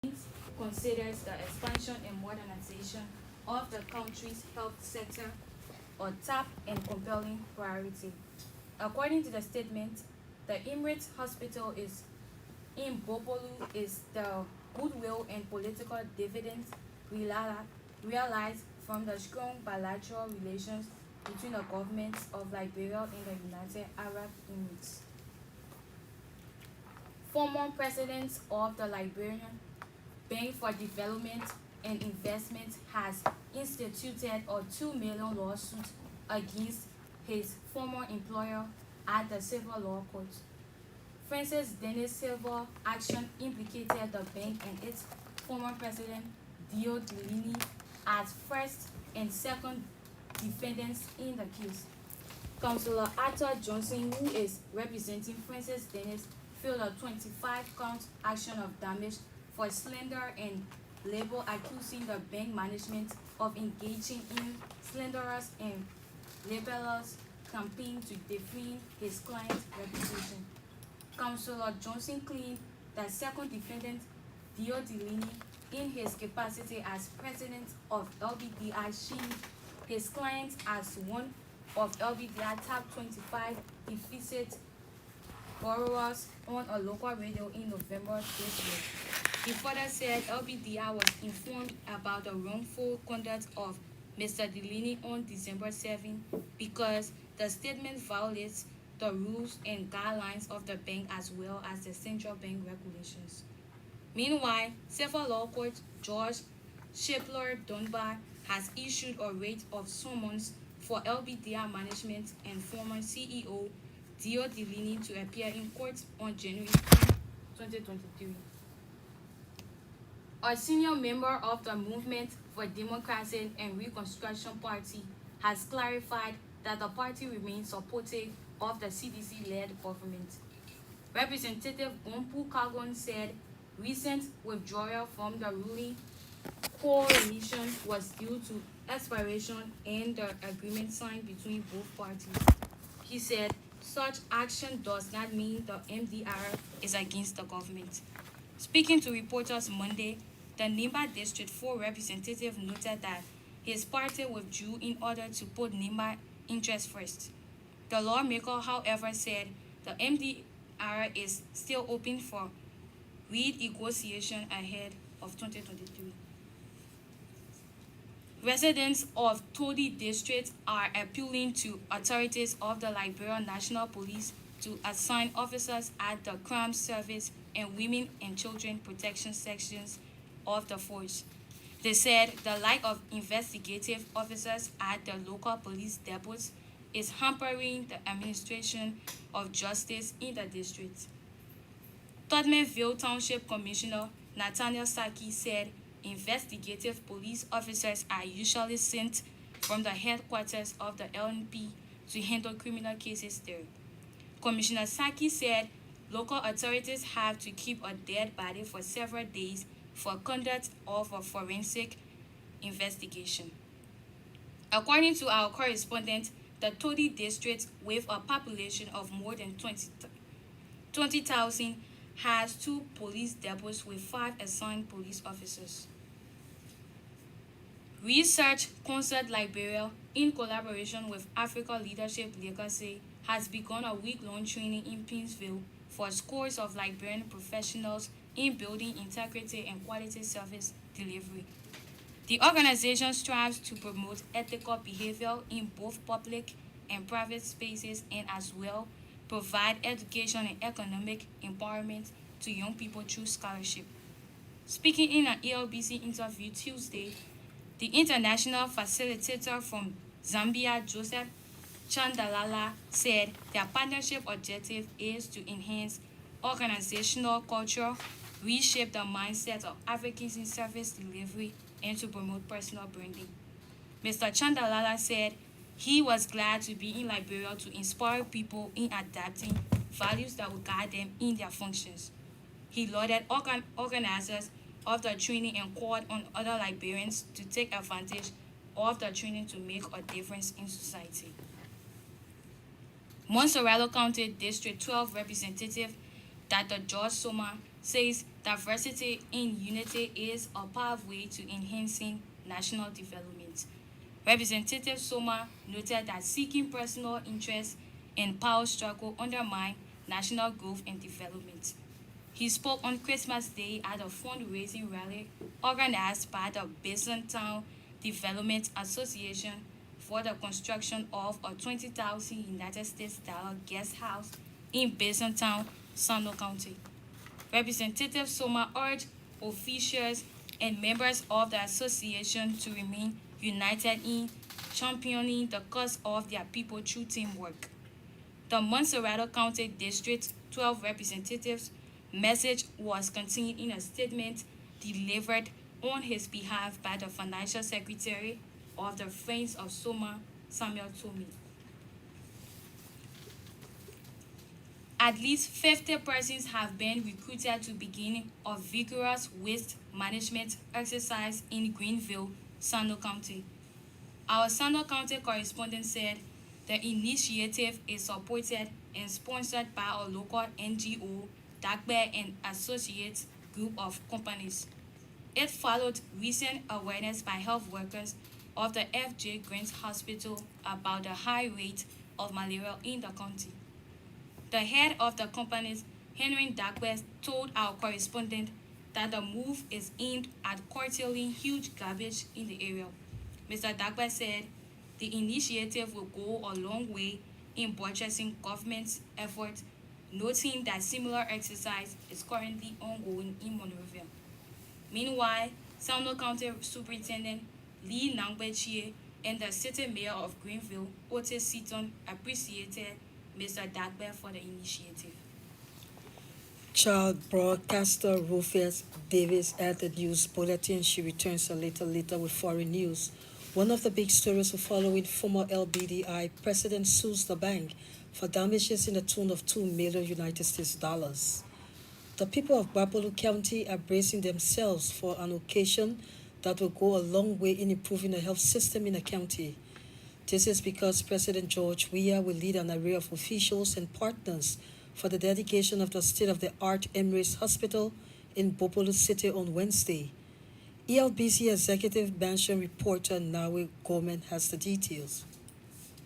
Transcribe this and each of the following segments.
considers the expansion and modernization of the country's health sector a top and compelling priority. According to the statement, the Emirates Hospital is in Bopolu is the goodwill and political dividends realized from the strong bilateral relations between the governments of Liberia and the United Arab Emirates. Former president of the Liberian Bank for Development and Investment has instituted a 2 million lawsuit against his former employer at the civil law court. Francis Dennis Silva action implicated the bank and its former president Dio Delaney as first and second defendants in the case. Councillor Arthur Johnson, who is representing Francis Dennis, filed a 25-count action of damage for slander and libel, accusing the bank management of engaging in slanderous and libelous campaign to defame his client's reputation. Councillor Johnson claimed that second defendant Dio Delaney, in his capacity as president of LBDI, shielded his client as one of LBDI top 25 deficit borrowers on a local radio in November this year. He further said LBDI was informed about the wrongful conduct of Mr. Delaney on December 7 because the statement violates the rules and guidelines of the bank as well as the central bank regulations. Meanwhile, civil law court George Shipler Dunbar has issued a writ of summons for LBDI management and former CEO Dio Delaney to appear in court on January 2023. A senior member of the Movement for Democracy and Reconstruction Party has clarified that the party remains supportive of the CDC-led government. Representative Gompu Kagon said recent withdrawal from the ruling coalition was due to expiration and the agreement signed between both parties. He said such action does not mean the MDR is against the government. Speaking to reporters Monday, the Nimba District 4 representative noted that his party withdrew in order to put Nimba interests first. The lawmaker, however, said the MDR is still open for renegotiation ahead of 2023. Residents of Todi District are appealing to authorities of the Liberia National Police to assign officers at the Crime Service and Women and Children Protection sections of the force. They said the lack of investigative officers at the local police depots is hampering the administration of justice in the district. Todmanville Township Commissioner Nathaniel Saki said investigative police officers are usually sent from the headquarters of the LNP to handle criminal cases there. Commissioner Saki said local authorities have to keep a dead body for several days for conduct of a forensic investigation. According to our correspondent, the Todi district, with a population of more than 20,000, has 2 police depots with 5 assigned police officers. Research Concert Liberia, in collaboration with Africa Leadership Legacy, has begun a week-long training in Pinsville for scores of Liberian professionals in building integrity and quality service delivery. The organization strives to promote ethical behavior in both public and private spaces and as well provide education and economic empowerment to young people through scholarship. Speaking in an ELBC interview Tuesday, the international facilitator from Zambia, Joseph Chandalala, said their partnership objective is to enhance organizational culture, reshape the mindset of Africans in service delivery, and to promote personal branding. Mr. Chandalala said he was glad to be in Liberia to inspire people in adapting values that will guide them in their functions. He lauded organizers of the training and called on other Liberians to take advantage of the training to make a difference in society. Montserrado County District 12 Representative Dr. George Soma says diversity in unity is a pathway to enhancing national development. Representative Soma noted that seeking personal interest in power struggle undermine national growth and development. He spoke on Christmas Day at a fundraising rally organized by the Town Development Association for the construction of a 20,000 United States dollar guest house in Town, Sano County. Representative Soma urged officials and members of the association to remain united in championing the cause of their people through teamwork. The Montserrat County District 12 representatives' message was contained in a statement delivered on his behalf by the Financial Secretary of the Friends of Soma, Samuel Tomi. At least 50 persons have been recruited to begin a vigorous waste management exercise in Greenville, Sano County. Our Sano County correspondent said the initiative is supported and sponsored by a local NGO, Dagbe and Associates group of companies. It followed recent awareness by health workers of the F.J. Grant Hospital about the high rate of malaria in the county. The head of the companies, Henry Dagbe, told our correspondent that the move is aimed at curtailing huge garbage in the area. Mr. Dagbe said the initiative will go a long way in buttressing government's efforts, noting that similar exercise is currently ongoing in Monrovia. Meanwhile, Sano County Superintendent Lee Nangbechie and the City Mayor of Greenville, Otis Seaton, appreciated Mr. Dagbe for the initiative. Child broadcaster Rufus Davis at the news bulletin. She returns a little later with foreign news. One of the big stories to follow with former LBDI president sues the bank for damages in the tune of $2 million United States dollars. The people of Bapolu County are bracing themselves for an occasion that will go a long way in improving the health system in the county. This is because President George Weah will lead an array of officials and partners for the dedication of the state-of-the-art Emirates Hospital in Bopolu City on Wednesday. ELBC Executive Mansion reporter Nawe Gorman has the details.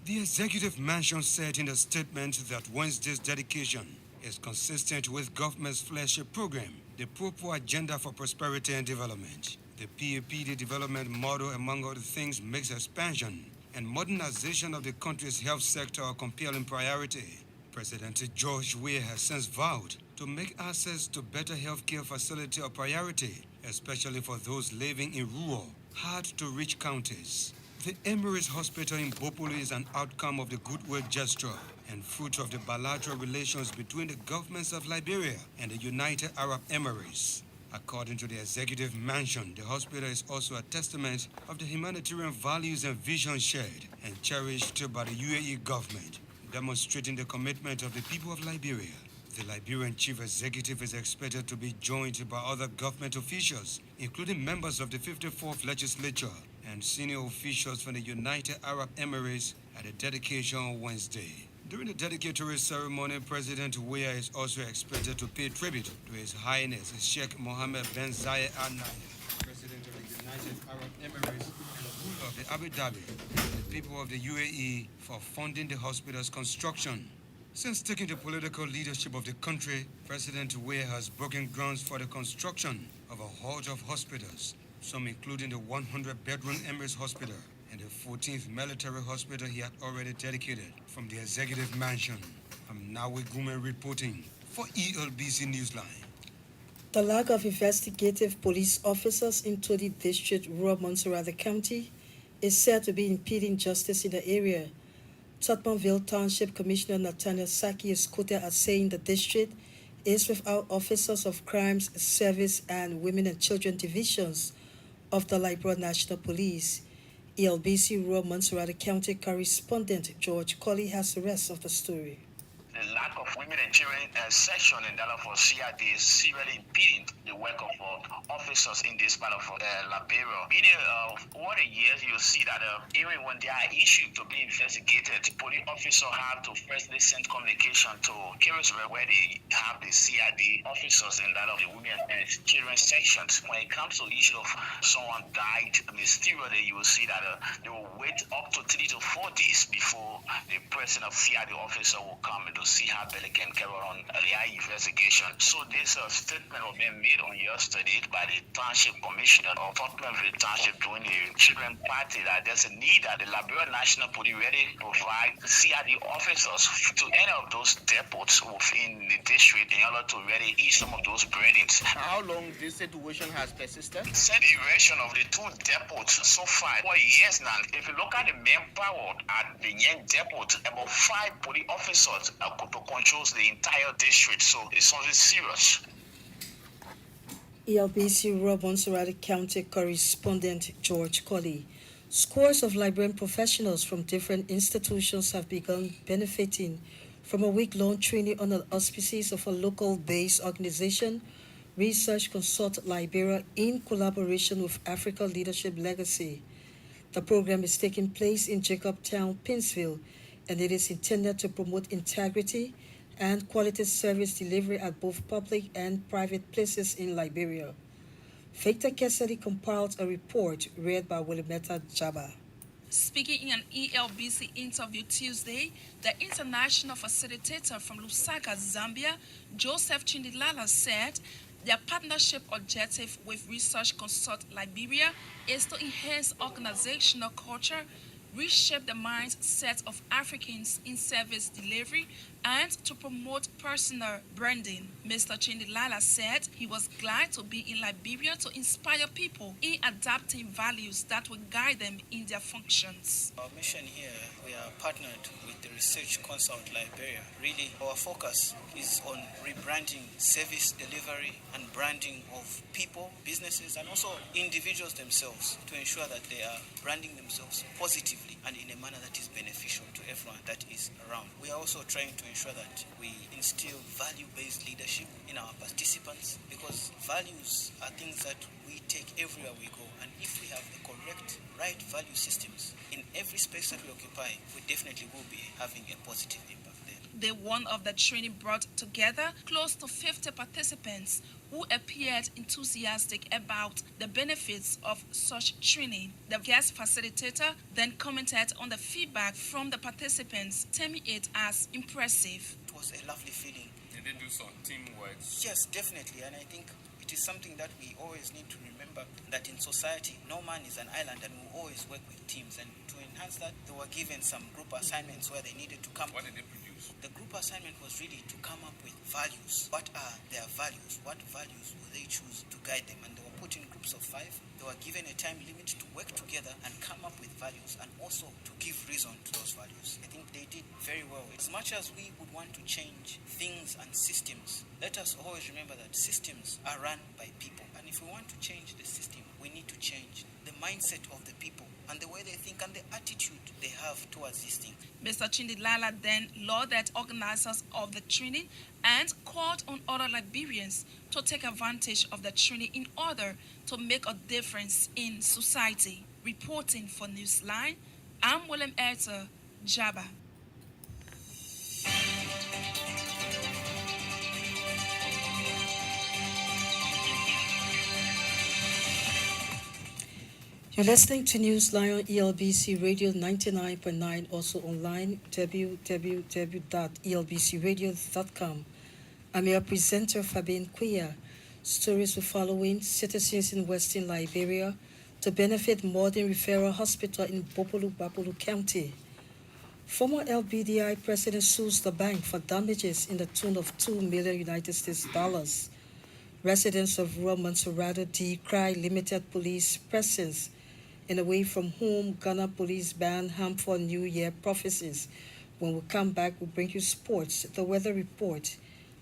The Executive Mansion said in a statement that Wednesday's dedication is consistent with government's flagship program, the Proper Agenda for Prosperity and Development. The PAPD development model, among other things, makes expansion and modernization of the country's health sector a compelling priority. President George Weah has since vowed to make access to better healthcare facility a priority, especially for those living in rural, hard-to-reach counties. The Emirates Hospital in Bopolu is an outcome of the goodwill gesture and fruit of the bilateral relations between the governments of Liberia and the United Arab Emirates. According to the Executive Mansion, the hospital is also a testament of the humanitarian values and vision shared and cherished by the UAE government, demonstrating the commitment of the people of Liberia. The Liberian Chief Executive is expected to be joined by other government officials, including members of the 54th Legislature and senior officials from the United Arab Emirates at the dedication on Wednesday. During the dedicatory ceremony, President Weah is also expected to pay tribute to His Highness Sheikh Mohammed bin Zayed Al Nahyan, President of the United Arab Emirates and ruler of the Abu Dhabi, and the people of the UAE for funding the hospital's construction. Since taking the political leadership of the country, President Weah has broken grounds for the construction of a host of hospitals, some including the 100-bedroom Emirates Hospital and the 14th military hospital he had already dedicated from the Executive Mansion. I'm Nawe Gume reporting for ELBC Newsline. The lack of investigative police officers in Todi District, rural Montserrat County, is said to be impeding justice in the area. Totmanville Township Commissioner Nathaniel Saki is quoted as saying the district is without officers of Crimes Service and Women and Children Divisions of the Liberia National Police. ELBC Rural Montserrat County correspondent George Colley has the rest of the story. The lack of women and children section in that for CRD is seriously impeding the work of officers in this part of Liberia. Meaning, over the years, you see that even when there are issues to be investigated, police officers have to firstly send communication to Kirisburg where they have the CRD officers in that of the women and children sections. When it comes to issue of someone died mysteriously, you will see that they will wait up to 3 to 4 days before the person of CRD officer will come to see how they can carry on their investigation. So this statement was being made on yesterday by the Township Commissioner of Tottenhamville Township during the children party that there's a need that the Liberia National Police really provide CRD officers to any of those depots within the district in order to really ease some of those burdens. How long this situation has persisted? Said erection of the 2 depots so far for years now. If you look at the manpower at the Yen depot, about 5 police officers controls the entire district, so it's something serious. ELBC Montserrat County correspondent George Colley. Scores of Liberian professionals from different institutions have begun benefiting from a week-long training under the auspices of a local-based organization, Research Consult Liberia, in collaboration with Africa Leadership Legacy. The program is taking place in Jacobtown, Pinsville, and it is intended to promote integrity and quality service delivery at both public and private places in Liberia. Victor Kessedy compiled a report read by Willimetta Jaba. Speaking in an ELBC interview Tuesday, the international facilitator from Lusaka, Zambia, Joseph Chindilala, said their partnership objective with Research Consult Liberia is to enhance organizational culture, reshape the mindset of Africans in service delivery, and to promote personal branding. Mr. Chindilala said he was glad to be in Liberia to inspire people in adapting values that will guide them in their functions. Our mission here, we are partnered with the Research Consult Liberia. Really, our focus is on rebranding service delivery and branding of people, businesses, and also individuals themselves to ensure that they are branding themselves positively and in a manner that is beneficial to everyone that is around. We are also trying to ensure that we instill value-based leadership in our participants, because values are things that we take everywhere we go, and if we have the correct, right value systems in every space that we occupy, we definitely will be having a positive impact there. Day one of the training brought together close to 50 participants who appeared enthusiastic about the benefits of such training. The guest facilitator then commented on the feedback from the participants, terming it as impressive. It was a lovely feeling. Did they do some teamwork? Yes, definitely, and I think it is something that we always need to remember, that in society, no man is an island, and we always work with teams. And to enhance that, they were given some group assignments where they needed to come. What did they produce? The group assignment was really to come up with values. What are their values? What values will they choose to guide them? And they were put in groups of 5. They were given a time limit to work together and come up with values, and also to give reason to those values. I think they did very well. As much as we would want to change things and systems, let us always remember that systems are run by people. And if we want to change the system, we need to change the mindset of the people and the way they think and the attitude they have towards these things. Mr. Chindilala then lauded organizers of the training and called on other Liberians to take advantage of the training in order to make a difference in society. Reporting for Newsline, I'm William Erter, Jaba. You're listening to Newsline on ELBC Radio 99.9, also online, www.elbcradio.com. I'm your presenter, Fabienne Quia. Stories will follow in citizens in Western Liberia to benefit Modern Referral Hospital in Bapulu County. Former LBDI president sues the bank for damages in the tune of $2 million United States dollars. Residents of rural Montserrat decry limited police presence in away from whom Ghana police ban harmful New Year prophecies. When we come back, we'll bring you sports, the weather report,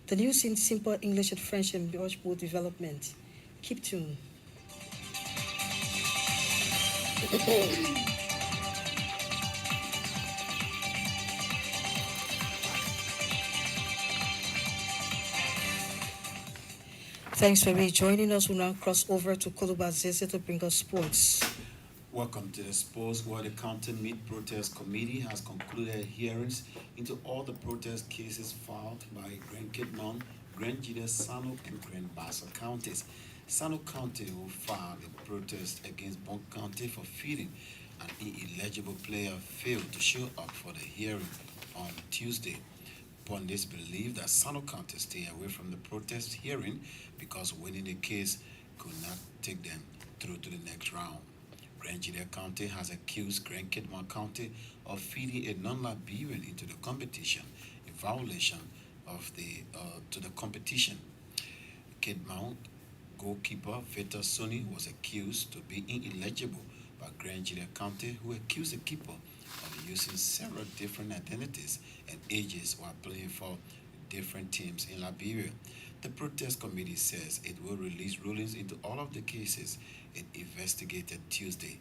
the news in simple English and French, and George development. Keep tuned. Thanks for rejoining us. We'll now cross over to Koluba Zeze to bring us sports. Welcome to the sports where the County Meat Protest Committee has concluded hearings into all the protest cases filed by Grand Kitnon, Grand Jide, Sano, and Grand Bassa counties. Sano County will file a protest against Bon County for feeding an ineligible player failed to show up for the hearing on Tuesday. Pundits believe that Sano County stay away from the protest hearing because winning the case could not take them through to the next round. Grand Jide County has accused Grand Kitman County of feeding a non-Liberian into the competition, in violation of the competition. Kitman goalkeeper Veta Soni was accused to be ineligible by Grand Jide County, who accused the keeper of using several different identities and ages while playing for different teams in Liberia. The protest committee says it will release rulings into all of the cases it investigated Tuesday.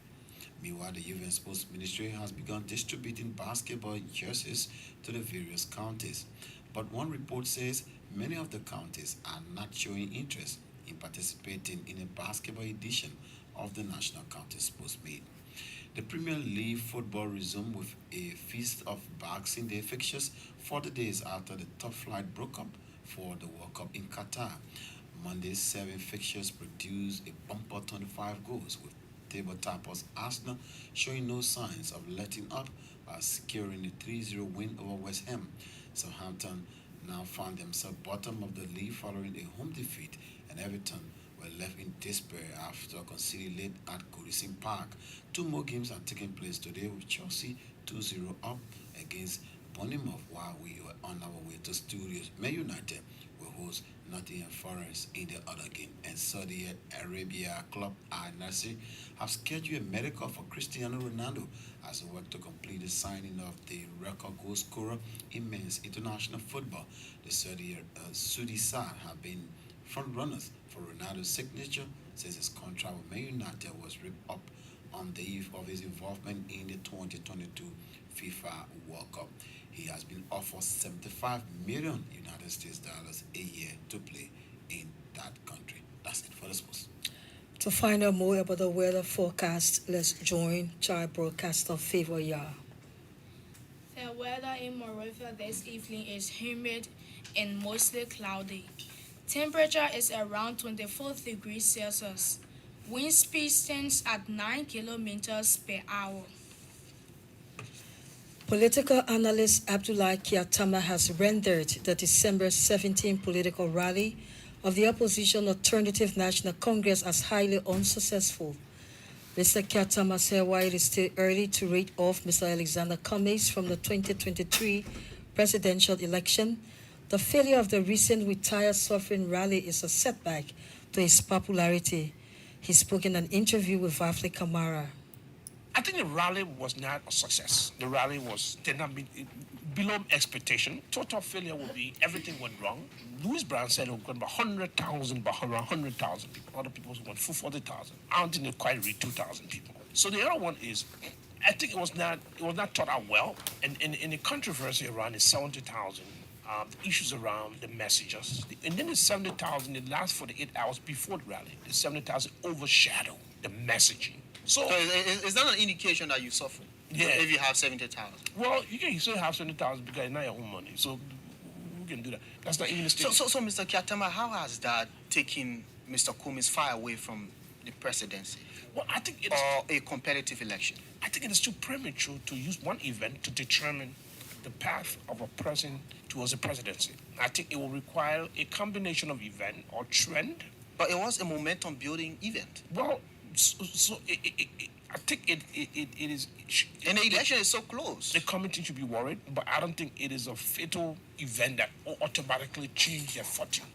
Meanwhile, the Youth and Sports Ministry has begun distributing basketball jerseys to the various counties. But one report says many of the counties are not showing interest in participating in a basketball edition of the National County Sports Meet. The Premier League football resumed with a feast of Boxing Day fixtures 40 days after the top flight broke up for the World Cup in Qatar. Monday's 7 fixtures produced a bumper 25 goals, with table toppers Arsenal showing no signs of letting up by securing a 3-0 win over West Ham. Southampton now found themselves bottom of the league following a home defeat, and Everton were left in despair after conceding late at Goodison Park. 2 more games are taking place today, with Chelsea 2-0 up against Bournemouth, while we were on our way to studios. Man United will host Nottingham Forest in the other game, and Saudi Arabia club Al Nassr have scheduled a medical for Cristiano Ronaldo as they work to complete the signing of the record goal scorer in men's international football. The Saudi side have been front runners for Ronaldo's signature since his contract with Man United was ripped up on the eve of his involvement in the 2022 FIFA World Cup. He has been offered 75 million United States dollars a year to play in that country. That's it for the sports. To find out more about the weather forecast, let's join child broadcaster Favor Yah. The weather in Monrovia this evening is humid and mostly cloudy. Temperature is around 24 degrees Celsius. Wind speed stands at 9 kilometers per hour. Political analyst Abdullah Kiatama has rendered the December 17 political rally of the opposition Alternative National Congress as highly unsuccessful. Mr. Kiatama said while it is still early to rate off Mr. Alexander Cummings from the 2023 presidential election, the failure of the recent Retire Sovereign rally is a setback to his popularity. He spoke in an interview with Vafli Kamara. I think the rally was not a success. The rally did not meet below expectation. Total failure would be everything went wrong. Louis Brown said it would go about 100,000, but around 100,000 people. Other people went for 40,000. I don't think they quite reached 2,000 people. So the other one is, I think it was not thought out well. And in the controversy around the 70,000, the issues around the messages, and then the 70,000 it lasts for the 8 hours before the rally. The 70,000 overshadowed the messaging. So is that an indication that you suffer? Yeah. If you have 70,000. Well, you can still have 70,000 because it's not your own money. So we can do that. That's not even a state. So Mr. Kiatama, how has that taken Mr. Cummings far away from the presidency? Well, I think or a competitive election. I think it is too premature to use one event to determine the path of a person towards the presidency. I think it will require a combination of event or trend. But it was a momentum building event. Well, I think it is. And the election is so close. The committee should be worried, but I don't think it is a fatal event that will automatically change their fortune.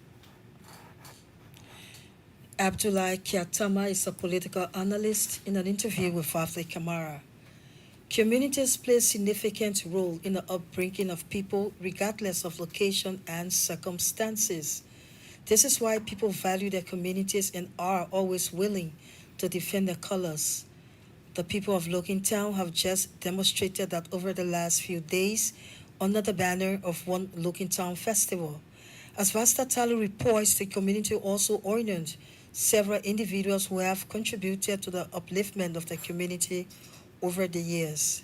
Abdullah Kiatama is a political analyst in an interview with Vafli Kamara. Communities play a significant role in the upbringing of people regardless of location and circumstances. This is why people value their communities and are always willing to defend their colors. The people of Lokintown have just demonstrated that over the last few days under the banner of one Lokintown Festival. As Vasta Tally reports, the community also honored several individuals who have contributed to the upliftment of the community over the years.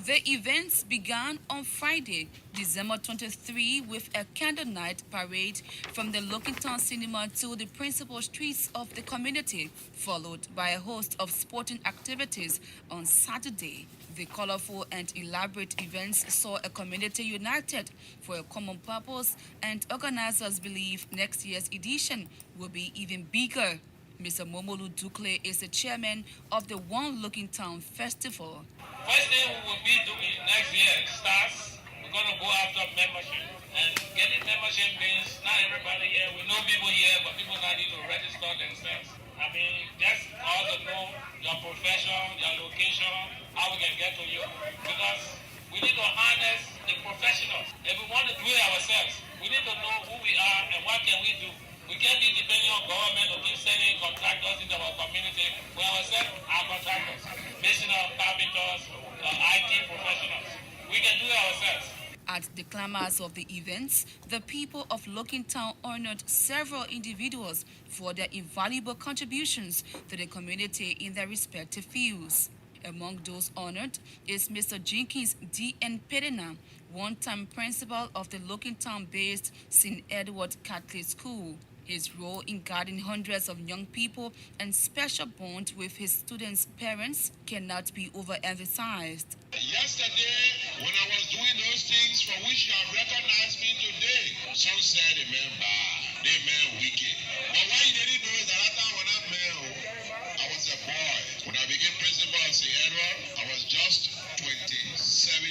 The events began on Friday, December 23, with a candle night parade from the Lockington Cinema to the principal streets of the community, followed by a host of sporting activities on Saturday. The colorful and elaborate events saw a community united for a common purpose, and organizers believe next year's edition will be even bigger. Mr. Momolu Dukle is the chairman of the One Looking Town Festival. First thing we will be doing next year starts, we're going to go after membership. And getting membership means not everybody here, we know people here, but people not need to register themselves. I mean, just all to know your profession, your location, how we can get to you. Because we need to harness the professionals. If we want to do it ourselves, we need to know who we are and what can we do. We can't be depending on government to keep sending contractors into our community. We ourselves are contractors, masonry, carpenters, IT professionals. We can do it ourselves. At the climax of the events, the people of Lockington honored several individuals for their invaluable contributions to the community in their respective fields. Among those honored is Mr. Jenkins D.N. Pedena, one-time principal of the Lockington-based St. Edward Catholic School. His role in guiding hundreds of young people and special bond with his students' parents cannot be overemphasized. Yesterday, when I was doing those things for which you have recognized me today, some said the man bad, the man wicked. But why you didn't know is that after when I was a boy. When I became principal of St. Edward, I was just 27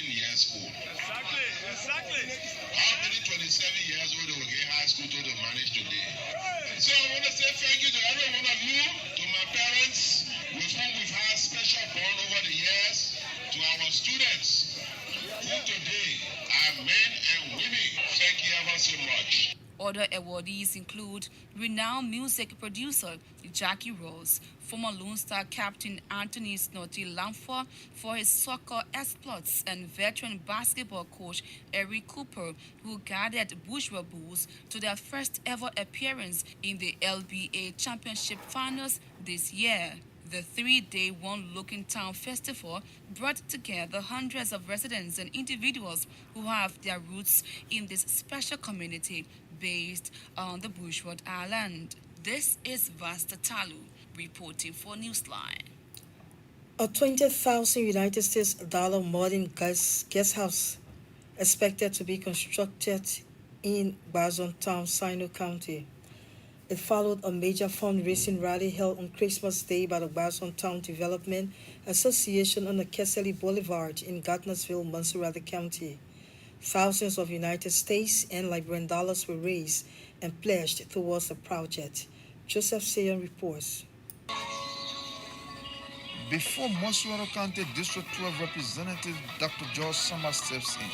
years old. Exactly. How many 27 years old will get high school to manage today? So I want to say thank you to every one of you, to my parents, with whom we've had special bond over the years, to our students, who today are men and women. Thank you ever so much. Other awardees include renowned music producer Jackie Rose, former Lone Star captain Anthony Snotty Lamfor for his soccer exploits, and veteran basketball coach Eric Cooper, who guided Bourgeois Bulls to their first ever appearance in the LBA Championship Finals this year. The three-day One Looking Town Festival brought together hundreds of residents and individuals who have their roots in this special community based on the Bushwood Island. This is Vasta Talu reporting for Newsline. A 20,000 United States dollar modern guest house expected to be constructed in Barzon Town, Sino County. It followed a major fundraising rally held on Christmas Day by the Barzon Town Development Association on the Kesselly Boulevard in Gardnersville, Montserrat County. Thousands of United States and Liberian dollars were raised and pledged towards the project. Joseph Sayon reports. Before Montserrat County District 12 Representative Dr. George Summer steps in,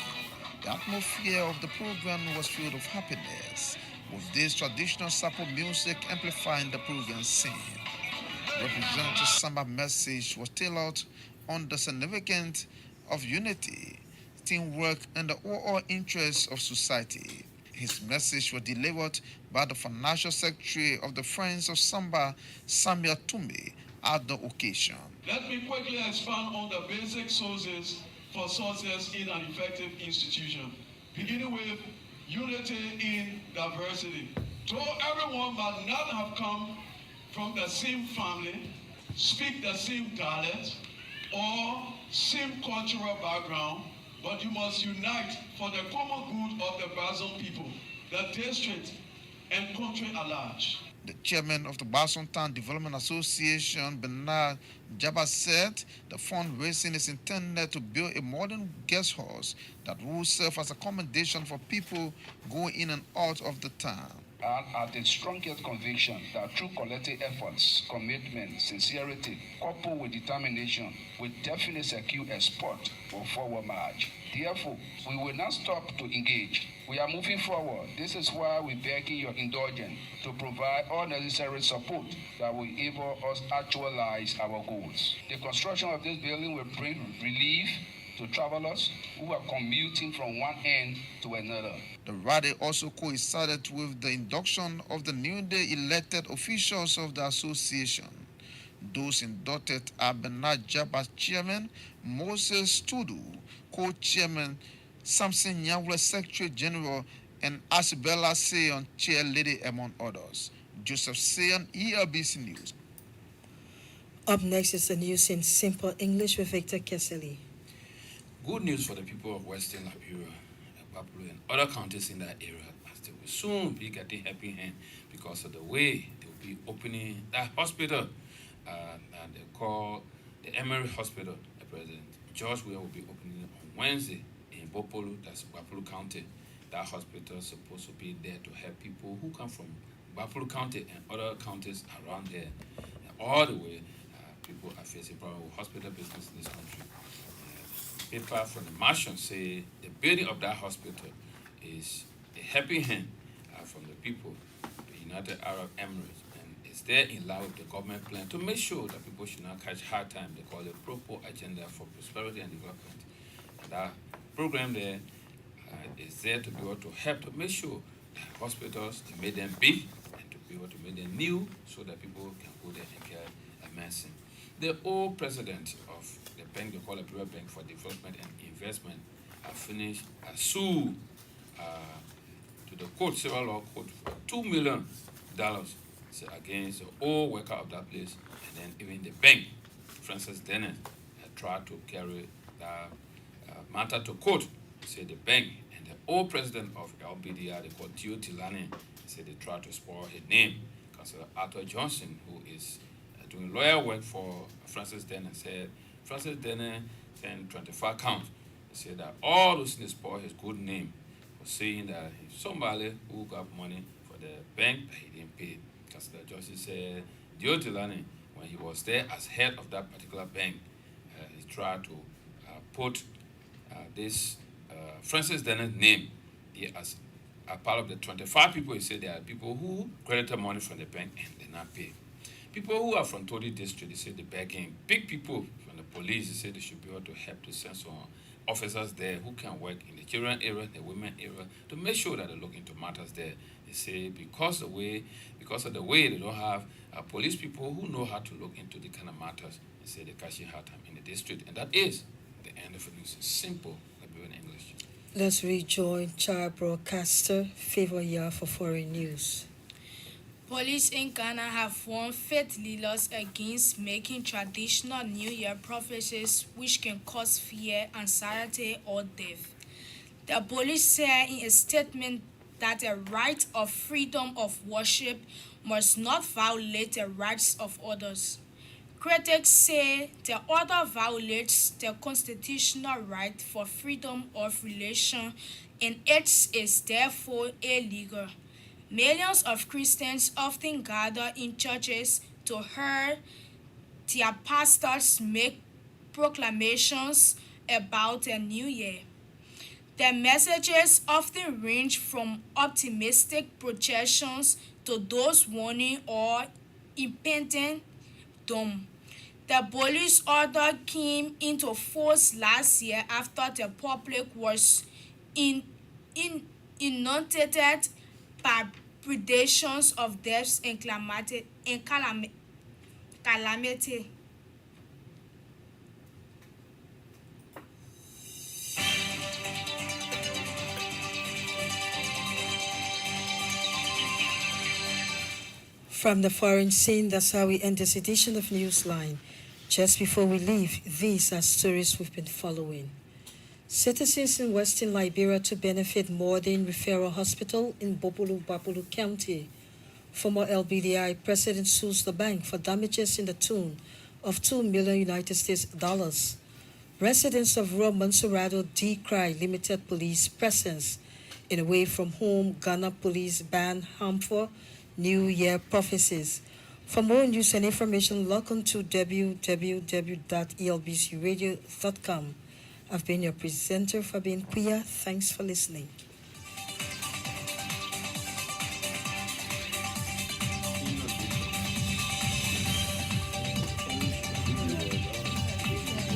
the atmosphere of the program was filled with happiness, with this traditional Sapo music amplifying the program's scene. Representative Summer's message was tailored on the significance of unity, teamwork, and the overall interests of society. His message was delivered by the Financial Secretary of the Friends of Samba, Samuel Tumbe, at the occasion. Let me quickly expand on the basic sources for success in an effective institution, beginning with unity in diversity. Though everyone might not have come from the same family, speak the same dialect, or same cultural background, but you must unite for the common good of the Barzon people, the district, and country at large. The chairman of the Barzon Town Development Association, Bernard Jabba, said the fundraising is intended to build a modern guest house that will serve as accommodation for people going in and out of the town. And at its strongest conviction that through collective efforts, commitment, sincerity, coupled with determination, will definitely secure a spot for forward march. Therefore, we will not stop to engage. We are moving forward. This is why we beg your indulgence to provide all necessary support that will enable us actualize our goals. The construction of this building will bring relief to travelers who are commuting from one end to another. The rally also coincided with the induction of the newly elected officials of the association. Those inducted are Bernard Jab as chairman, Moses Tudu, co-chairman, Samson Nyawle, secretary general, and Asibella Sayon, chair lady, among others. Joseph Sayon, ELBC News. Up next is the news in simple English with Victor Kessely. Good news for the people of Western Liberia, Papua, and other counties in that area, as they will soon be getting happy hand because of the way they will be opening that hospital, and they call the Emery Hospital. The President George Weah will be opening it on Wednesday in Bopolu, that's Bapolu County. That hospital is supposed to be there to help people who come from Bapolu County and other counties around there. And all the way, people are facing problems with hospital business in this country. Paper from the Marshal say the building of that hospital is a helping hand from the people, the United Arab Emirates, and it's there in line with the government plan to make sure that people should not catch hard time. They call it Propo Agenda for Prosperity and Development. And that program there is there to be able to help to make sure that hospitals, to make them big and to be able to make them new so that people can go there and get medicine. The old president of the bank, they call it Liberia Bank for Development and Investment, finished a sue to the court, civil law court, for $2 million against the old worker of that place, and then even the bank, Francis Dennis, tried to carry that matter to court. Say the bank and the old president of LBDR, they call Dio Tilani, said they tried to spoil his name because Arthur Johnson, who is doing lawyer work for Francis Dennis, said Francis Dennis sent 25 counts. He said that all those things spoil his good name for saying that if somebody who got money for the bank, he didn't pay. Because the judge said Dio Tilani, when he was there as head of that particular bank, he tried to put this Francis Dennis name as a part of the 25 people. He said there are people who credited money from the bank and did not pay. People who are from Todi district, they say they're begging. Big people from the police, they say they should be able to help to send some officers there who can work in the children area, the women area, to make sure that they look into matters there. They say because of the way they don't have police people who know how to look into the kind of matters, they say they're catching hard time in the district. And that is the end of the news. It's simple, Liberian English. Let's rejoin child broadcaster Favor Yah for foreign news. Police in Ghana have warned faith leaders against making traditional New Year prophecies which can cause fear, anxiety, or death. The police said in a statement that the right of freedom of worship must not violate the rights of others. Critics say the order violates the constitutional right for freedom of religion and it is therefore illegal. Millions of Christians often gather in churches to hear their pastors make proclamations about the new year. The messages often range from optimistic projections to those warning or impending doom. The police order came into force last year after the public was inundated by predations of deaths and calamity. From the foreign scene, that's how we end this edition of Newsline. Just before we leave, these are stories we've been following. Citizens in Western Liberia to benefit Morden Referral Hospital in Bapolu County. Former LBDI President sues the bank for damages in the tune of $2 million United States dollars. Residents of rural Monserrato decry limited police presence in away from home. Ghana police ban harmful New Year prophecies. For more news and information, log on to www.elbcradio.com. I've been your presenter, Fabian Puya. Thanks for listening.